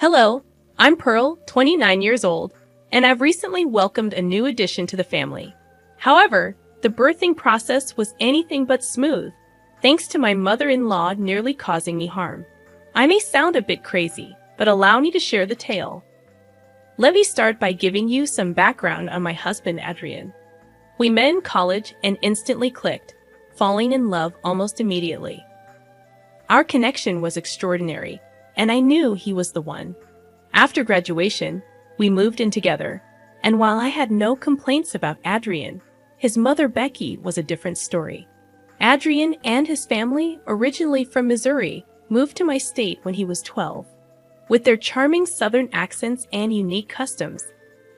Hello, I'm Pearl, 29 years old, and I've recently welcomed a new addition to the family. However, the birthing process was anything but smooth, thanks to my mother-in-law nearly causing me harm. I may sound a bit crazy, but allow me to share the tale. Let me start by giving you some background on my husband, Adrian. We met in college and instantly clicked, falling in love almost immediately. Our connection was extraordinary, and I knew he was the one. After graduation, we moved in together, and while I had no complaints about Adrian, his mother Becky was a different story. Adrian and his family, originally from Missouri, moved to my state when he was 12. With their charming southern accents and unique customs,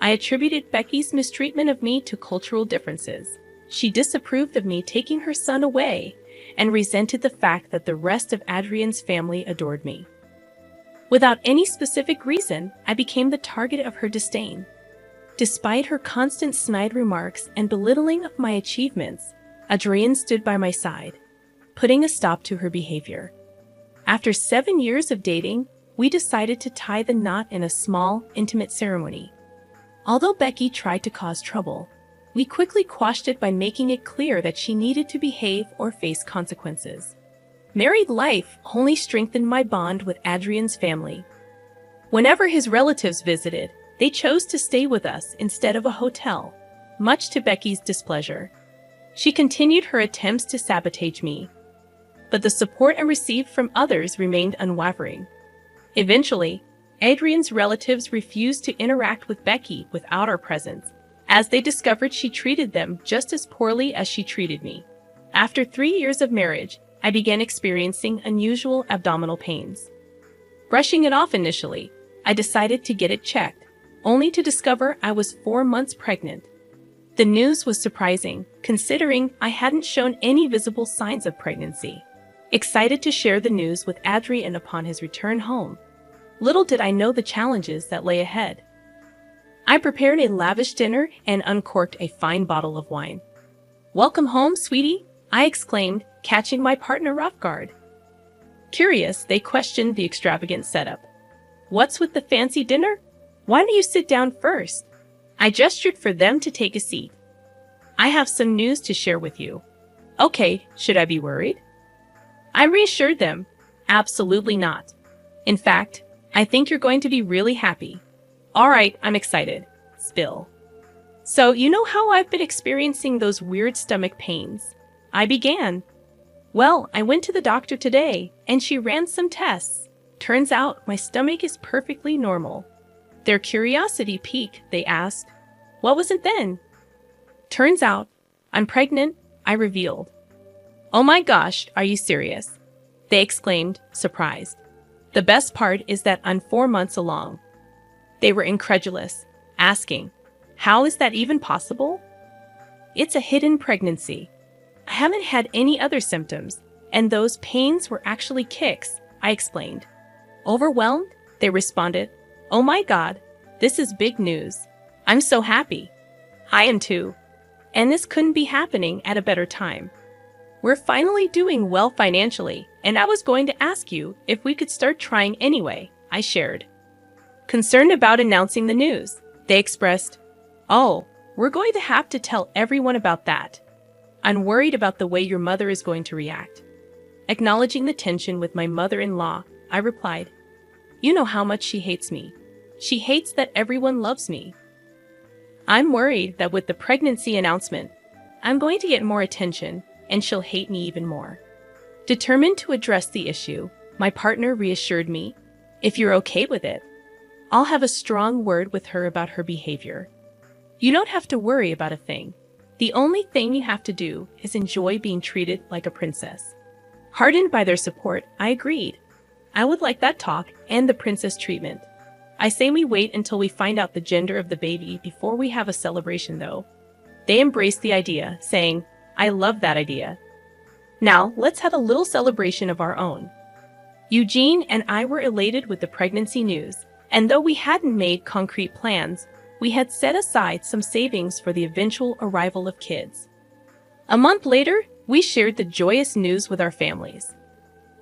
I attributed Becky's mistreatment of me to cultural differences. She disapproved of me taking her son away and resented the fact that the rest of Adrian's family adored me. Without any specific reason, I became the target of her disdain. Despite her constant snide remarks and belittling of my achievements, Adrian stood by my side, putting a stop to her behavior. After 7 years of dating, we decided to tie the knot in a small, intimate ceremony. Although Becky tried to cause trouble, we quickly quashed it by making it clear that she needed to behave or face consequences. Married life only strengthened my bond with Adrian's family. Whenever his relatives visited, they chose to stay with us instead of a hotel, much to Becky's displeasure. She continued her attempts to sabotage me, but the support I received from others remained unwavering. Eventually, Adrian's relatives refused to interact with Becky without our presence, as they discovered she treated them just as poorly as she treated me. After 3 years of marriage, I began experiencing unusual abdominal pains. Brushing it off initially, I decided to get it checked, only to discover I was 4 months pregnant. The news was surprising, considering I hadn't shown any visible signs of pregnancy. Excited to share the news with Adrian upon his return home, little did I know the challenges that lay ahead. I prepared a lavish dinner and uncorked a fine bottle of wine. "Welcome home, sweetie," I exclaimed, catching my partner off guard. Curious, they questioned the extravagant setup. "What's with the fancy dinner? Why don't you sit down first?" I gestured for them to take a seat. "I have some news to share with you." "Okay, should I be worried?" I reassured them. "Absolutely not. In fact, I think you're going to be really happy." "All right, I'm excited." Spill. "So, you know how I've been experiencing those weird stomach pains?" I began. "Well, I went to the doctor today, and she ran some tests. Turns out my stomach is perfectly normal." Their curiosity piqued, they asked, "What was it then?" "Turns out, I'm pregnant," I revealed. "Oh my gosh, are you serious?" they exclaimed, surprised. "The best part is that I'm 4 months along." They were incredulous, asking, "How is that even possible?" "It's a hidden pregnancy. I haven't had any other symptoms, and those pains were actually kicks," I explained. Overwhelmed, they responded, "Oh my God, this is big news. I'm so happy." "I am too. And this couldn't be happening at a better time. We're finally doing well financially, and I was going to ask you if we could start trying anyway," I shared. Concerned about announcing the news, they expressed, "Oh, we're going to have to tell everyone about that. I'm worried about the way your mother is going to react." Acknowledging the tension with my mother-in-law, I replied, "You know how much she hates me. She hates that everyone loves me. I'm worried that with the pregnancy announcement, I'm going to get more attention and she'll hate me even more." Determined to address the issue, my partner reassured me, "If you're okay with it, I'll have a strong word with her about her behavior. You don't have to worry about a thing. The only thing you have to do is enjoy being treated like a princess." Heartened by their support, I agreed. I would like that talk and the princess treatment. I say we wait until we find out the gender of the baby before we have a celebration, though. They embraced the idea, saying, "I love that idea. Now, let's have a little celebration of our own." Eugene and I were elated with the pregnancy news, and though we hadn't made concrete plans, we had set aside some savings for the eventual arrival of kids. A month later, we shared the joyous news with our families.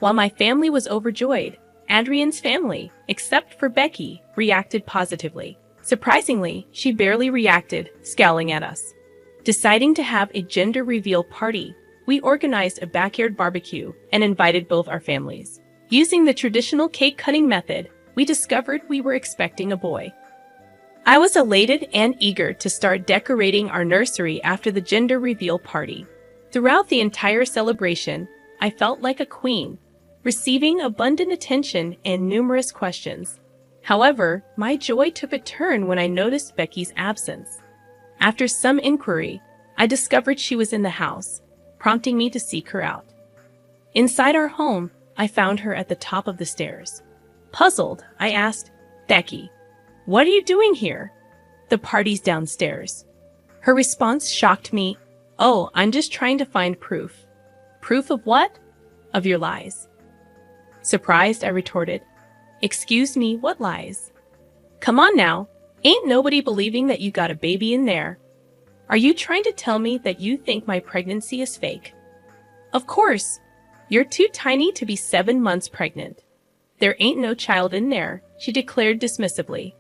While my family was overjoyed, Adrian's family, except for Becky, reacted positively. Surprisingly, she barely reacted, scowling at us. Deciding to have a gender reveal party, we organized a backyard barbecue and invited both our families. Using the traditional cake-cutting method, we discovered we were expecting a boy. I was elated and eager to start decorating our nursery after the gender reveal party. Throughout the entire celebration, I felt like a queen, receiving abundant attention and numerous questions. However, my joy took a turn when I noticed Becky's absence. After some inquiry, I discovered she was in the house, prompting me to seek her out. Inside our home, I found her at the top of the stairs. Puzzled, I asked, "Becky, what are you doing here?" "The party's downstairs." Her response shocked me. "Oh, I'm just trying to find proof." "Proof of what?" "Of your lies." Surprised, I retorted, "Excuse me, what lies?" "Come on now, ain't nobody believing that you got a baby in there. Are you trying to tell me that you think my pregnancy is fake?" "Of course. You're too tiny to be 7 months pregnant. There ain't no child in there," she declared dismissively.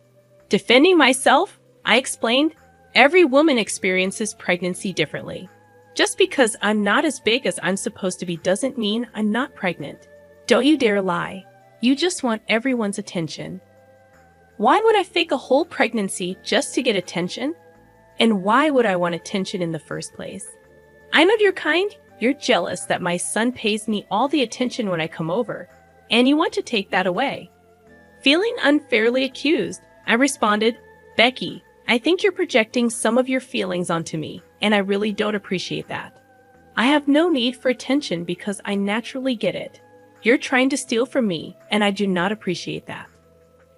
Defending myself, I explained, "Every woman experiences pregnancy differently. Just because I'm not as big as I'm supposed to be doesn't mean I'm not pregnant. Don't you dare lie. You just want everyone's attention." Why would I fake a whole pregnancy just to get attention? And why would I want attention in the first place? I know your kind. You're jealous that my son pays me all the attention when I come over, and you want to take that away. Feeling unfairly accused, I responded, "Becky, I think you're projecting some of your feelings onto me, and I really don't appreciate that. I have no need for attention because I naturally get it. You're trying to steal from me, and I do not appreciate that."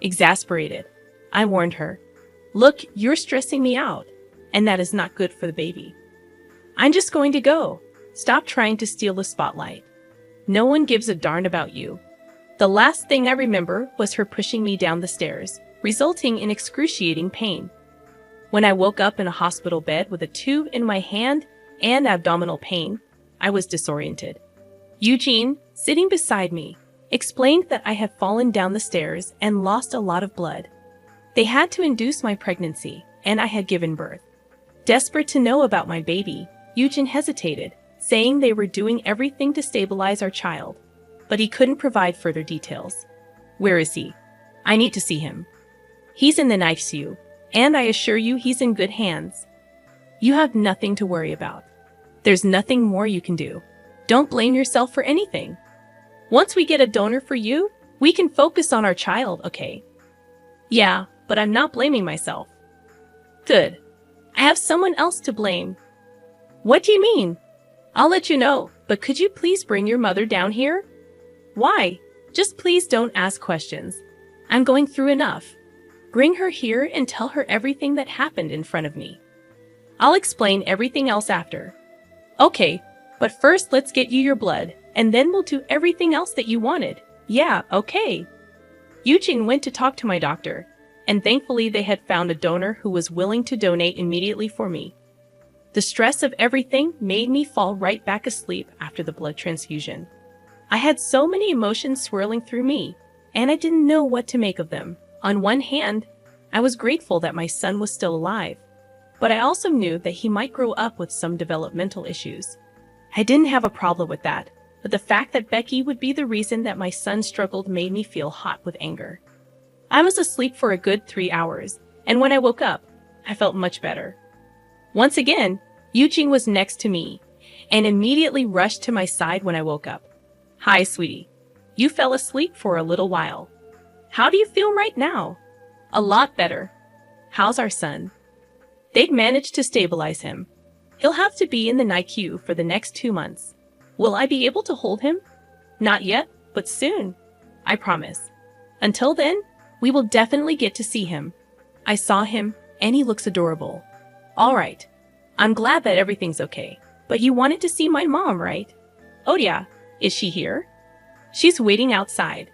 Exasperated, I warned her, "Look, you're stressing me out, and that is not good for the baby. I'm just going to go. Stop trying to steal the spotlight. No one gives a darn about you." The last thing I remember was her pushing me down the stairs, resulting in excruciating pain. When I woke up in a hospital bed with a tube in my hand and abdominal pain, I was disoriented. Eugene, sitting beside me, explained that I had fallen down the stairs and lost a lot of blood. They had to induce my pregnancy, and I had given birth. Desperate to know about my baby, Eugene hesitated, saying they were doing everything to stabilize our child, but he couldn't provide further details. "Where is he? I need to see him." "He's in the ICU, and I assure you he's in good hands. You have nothing to worry about. There's nothing more you can do. Don't blame yourself for anything. Once we get a donor for you, we can focus on our child, okay?" "Yeah, but I'm not blaming myself." "Good. I have someone else to blame." "What do you mean?" "I'll let you know, but could you please bring your mother down here?" "Why? Just please don't ask questions. I'm going through enough. Bring her here and tell her everything that happened in front of me. I'll explain everything else after." "Okay, but first let's get you your blood, and then we'll do everything else that you wanted." "Yeah, okay." Eugene went to talk to my doctor, and thankfully they had found a donor who was willing to donate immediately for me. The stress of everything made me fall right back asleep after the blood transfusion. I had so many emotions swirling through me, and I didn't know what to make of them. On one hand, I was grateful that my son was still alive, but I also knew that he might grow up with some developmental issues. I didn't have a problem with that, but the fact that Becky would be the reason that my son struggled made me feel hot with anger. I was asleep for a good 3 hours, and when I woke up, I felt much better. Once again, Eugene was next to me, and immediately rushed to my side when I woke up. "Hi, sweetie. You fell asleep for a little while. How do you feel right now?" "A lot better." "How's our son?" "They'd managed to stabilize him. He'll have to be in the NICU for the next 2 months. Will I be able to hold him?" "Not yet, but soon. I promise. Until then, we will definitely get to see him." I saw him, and he looks adorable. "All right. I'm glad that everything's okay. But you wanted to see my mom, right?" "Oh yeah. Is she here?" "She's waiting outside.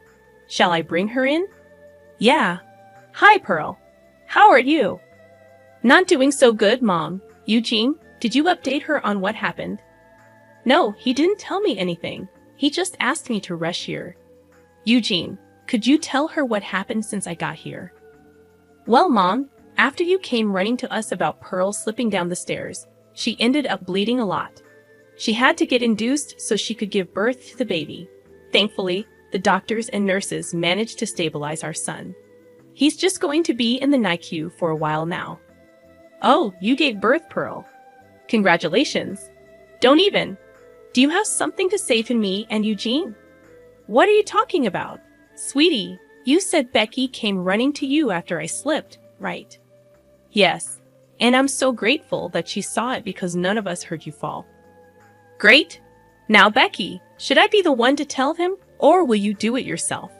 Shall I bring her in?" "Yeah. Hi, Pearl. How are you?" "Not doing so good, Mom. Eugene, did you update her on what happened?" "No, he didn't tell me anything. He just asked me to rush here." "Eugene, Could you tell her what happened since I got here? Well, Mom, after you came running to us about Pearl slipping down the stairs, she ended up bleeding a lot. She had to get induced so she could give birth to the baby. Thankfully, the doctors and nurses managed to stabilize our son. He's just going to be in the NICU for a while now. Oh, you gave birth, Pearl. Congratulations. Don't even. Do you have something to say to me and Eugene? What are you talking about? Sweetie, you said Becky came running to you after I slipped, right? Yes, and I'm so grateful that she saw it because none of us heard you fall. Great. Now, Becky, should I be the one to tell him, or will you do it yourself?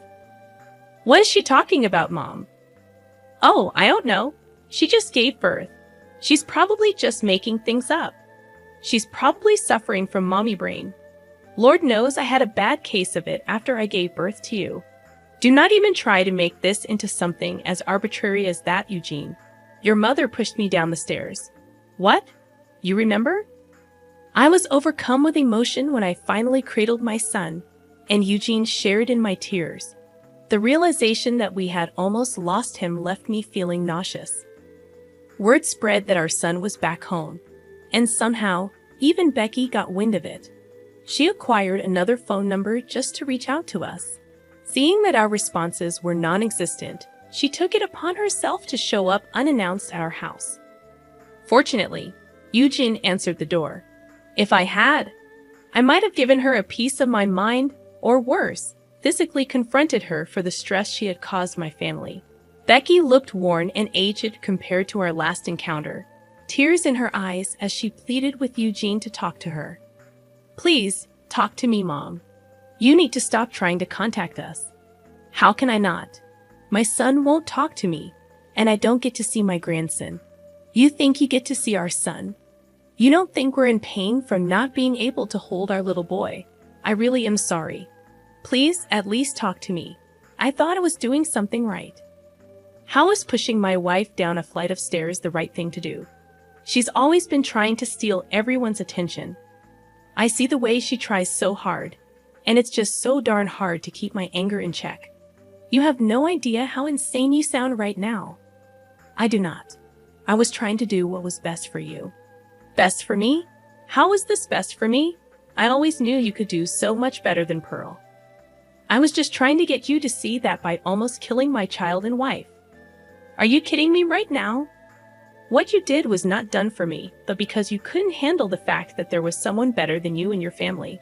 What is she talking about, Mom? Oh, I don't know. She just gave birth. She's probably just making things up. She's probably suffering from mommy brain. Lord knows I had a bad case of it after I gave birth to you. Do not even try to make this into something as arbitrary as that, Eugene. Your mother pushed me down the stairs. What? You remember? I was overcome with emotion when I finally cradled my son, and Eugene shared in my tears. The realization that we had almost lost him left me feeling nauseous. Word spread that our son was back home, and somehow, even Becky got wind of it. She acquired another phone number just to reach out to us. Seeing that our responses were non-existent, she took it upon herself to show up unannounced at our house. Fortunately, Eugene answered the door. If I had, I might have given her a piece of my mind, or worse, physically confronted her for the stress she had caused my family. Becky looked worn and aged compared to our last encounter, tears in her eyes as she pleaded with Eugene to talk to her. Please, talk to me, Mom. You need to stop trying to contact us. How can I not? My son won't talk to me, and I don't get to see my grandson. You think you get to see our son. You don't think we're in pain from not being able to hold our little boy. I really am sorry. Please, at least talk to me. I thought I was doing something right. How is pushing my wife down a flight of stairs the right thing to do? She's always been trying to steal everyone's attention. I see the way she tries so hard, and it's just so darn hard to keep my anger in check. You have no idea how insane you sound right now. I do not. I was trying to do what was best for you. Best for me? How was this best for me? I always knew you could do so much better than Pearl. I was just trying to get you to see that by almost killing my child and wife. Are you kidding me right now? What you did was not done for me, but because you couldn't handle the fact that there was someone better than you and your family.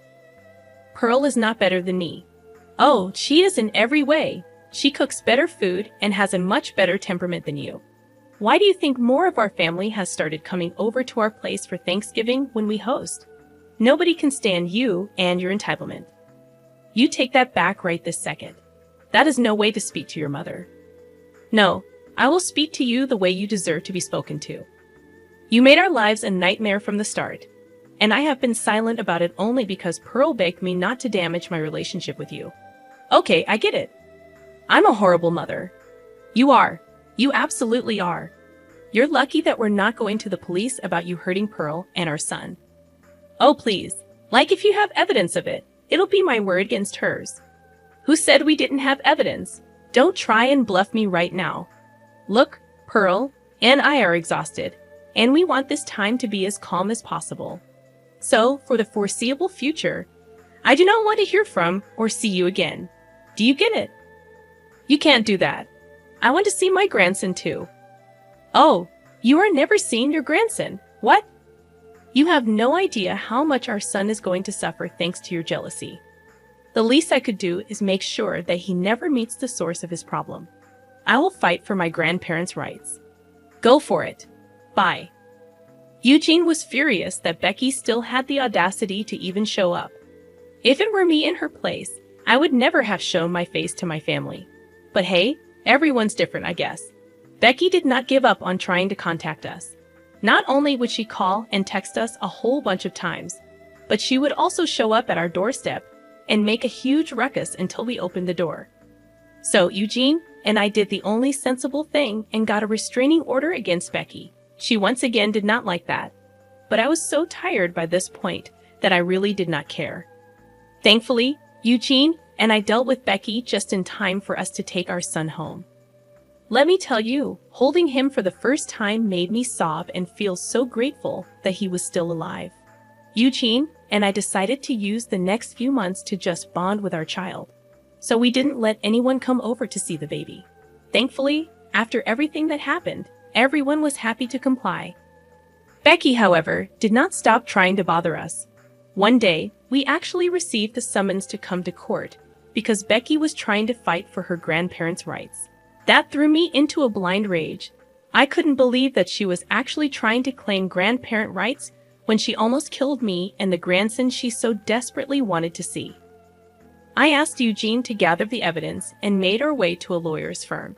Pearl is not better than me. Oh, she is in every way. She cooks better food and has a much better temperament than you. Why do you think more of our family has started coming over to our place for Thanksgiving when we host? Nobody can stand you and your entitlement. You take that back right this second. That is no way to speak to your mother. No, I will speak to you the way you deserve to be spoken to. You made our lives a nightmare from the start, and I have been silent about it only because Pearl begged me not to damage my relationship with you. Okay, I get it. I'm a horrible mother. You are. You absolutely are. You're lucky that we're not going to the police about you hurting Pearl and our son. Oh, please. Like if you have evidence of it, it'll be my word against hers. Who said we didn't have evidence? Don't try and bluff me right now. Look, Pearl and I are exhausted, and we want this time to be as calm as possible. So, for the foreseeable future, I do not want to hear from or see you again. Do you get it? You can't do that. I want to see my grandson too. Oh, you are never seeing your grandson. What? You have no idea how much our son is going to suffer thanks to your jealousy. The least I could do is make sure that he never meets the source of his problem. I will fight for my grandparents' rights. Go for it. Bye. Eugene was furious that Becky still had the audacity to even show up. If it were me in her place, I would never have shown my face to my family. But hey, everyone's different, I guess. Becky did not give up on trying to contact us. Not only would she call and text us a whole bunch of times, but she would also show up at our doorstep and make a huge ruckus until we opened the door. So Eugene and I did the only sensible thing and got a restraining order against Becky. She once again did not like that, but I was so tired by this point that I really did not care. Thankfully, Eugene and I dealt with Becky just in time for us to take our son home. Let me tell you, holding him for the first time made me sob and feel so grateful that he was still alive. Eugene and I decided to use the next few months to just bond with our child. So we didn't let anyone come over to see the baby. Thankfully, after everything that happened, everyone was happy to comply. Becky, however, did not stop trying to bother us. One day, we actually received the summons to come to court because Becky was trying to fight for her grandparents' rights. That threw me into a blind rage. I couldn't believe that she was actually trying to claim grandparent rights when she almost killed me and the grandson she so desperately wanted to see. I asked Eugene to gather the evidence and made our way to a lawyer's firm.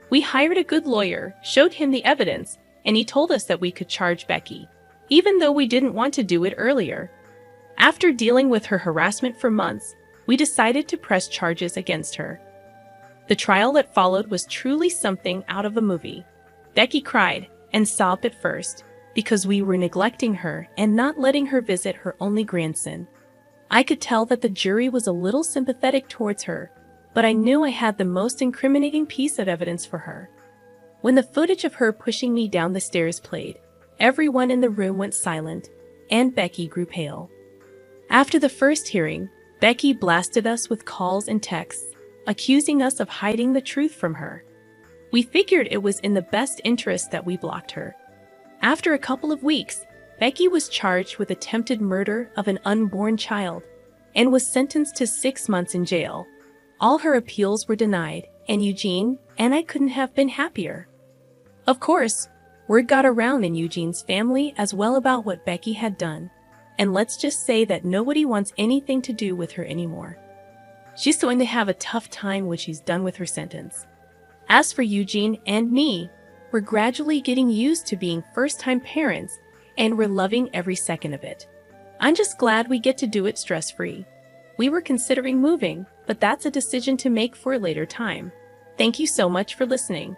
We hired a good lawyer, showed him the evidence, and he told us that we could charge Becky, even though we didn't want to do it earlier. After dealing with her harassment for months, we decided to press charges against her. The trial that followed was truly something out of a movie. Becky cried and sobbed at first because we were neglecting her and not letting her visit her only grandson. I could tell that the jury was a little sympathetic towards her, but I knew I had the most incriminating piece of evidence for her. When the footage of her pushing me down the stairs played, everyone in the room went silent, and Becky grew pale. After the first hearing, Becky blasted us with calls and texts, accusing us of hiding the truth from her. We figured it was in the best interest that we blocked her. After a couple of weeks, Becky was charged with attempted murder of an unborn child and was sentenced to 6 months in jail. All her appeals were denied, and Eugene and I couldn't have been happier. Of course, word got around in Eugene's family as well about what Becky had done, and let's just say that nobody wants anything to do with her anymore. She's going to have a tough time when she's done with her sentence. As for Eugene and me, we're gradually getting used to being first-time parents, and we're loving every second of it. I'm just glad we get to do it stress-free. We were considering moving, but that's a decision to make for a later time. Thank you so much for listening.